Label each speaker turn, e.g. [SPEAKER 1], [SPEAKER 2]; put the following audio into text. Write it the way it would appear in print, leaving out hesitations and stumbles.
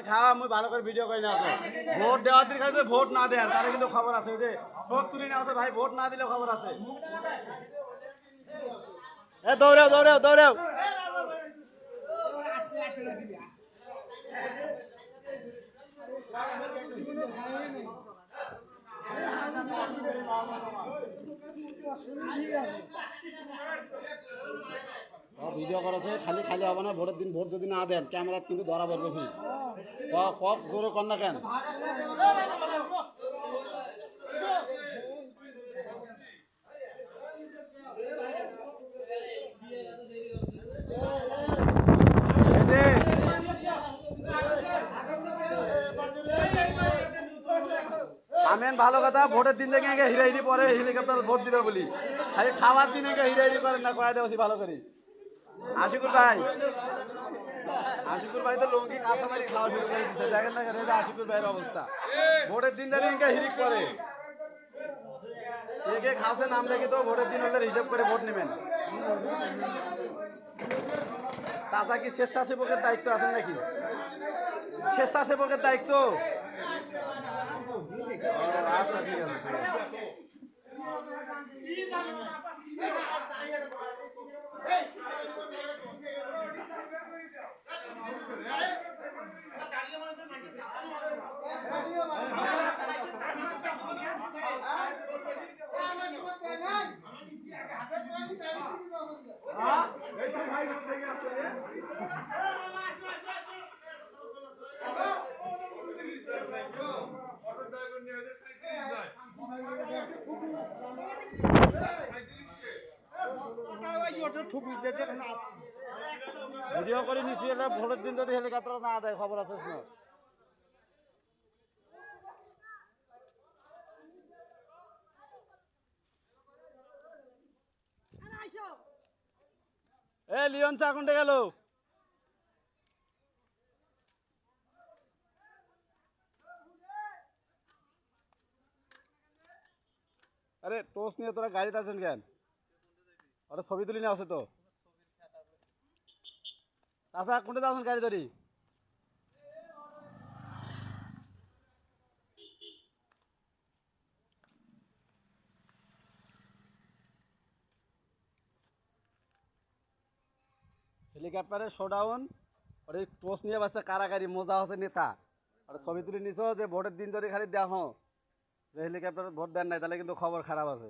[SPEAKER 1] খাওয়া মুই ভালো করে ভিডিও করি না আছে ভোট দেওয়ার দিন খালি ভোট না দেন তাহলে কিন্তু খবর আছে যে ভোট তুলি না আছে ভাই ভোট না দিলে খবর আছে এ দৌড়াও দৌড়াও দৌড়াও ভিডিও করেছে খালি খালি হবে না ভোটের দিন ভোট যদি না দেন ক্যামেরা কিন্তু ধরা পড়বে কি কপ জোরে কর না কেন আমেন ভালো কথা ভোটের দিন থেকে হিরা হিরি পরে হেলিকপ্টার ভোট দিবে বলি খালি খাওয়ার দিন হিরা হিরি করেন না কয়া দেওয়া ভালো করি আশিকুর ভাই তো লঙ্গি কাঁচামারি খাওয়া শুরু করে দিচ্ছে দেখেন না কেন আশিকুর ভাইয়ের অবস্থা ভোটের দিন থেকে হিরিক করে কে খাওয়াছে নাম দেখি তো ভোটের দিন হলে হিসাব করে ভোট নেবেন চাচা কি স্বেচ্ছাসেবকের দায়িত্ব আছেন নাকি স্বেচ্ছাসেবকের দায়িত্ব আচ্ছা ঠিক আছে ভিডিও করে নিচ্ছি এটা ভোটের দিন যদি হেলিকপ্টার না দেয় খবর আছে না এ লিওন চা কোনটা গেল আরে টোস নিয়ে তোরা গাড়িতে আছেন কেন ওরা ছবি তুলি না আছে তো চাচা কোনটা যাচ্ছেন গাড়ি ধরি হেলিকপ্টারের শোডাউন ওর টোস নিয়ে বাসছে কারাগারি মজা হচ্ছে নেতা আর ছবি তুলে নিছ যে ভোটের দিন যদি খালি দেখো যে হেলিকপ্টার ভোট দেন নাই তাহলে কিন্তু খবর খারাপ আছে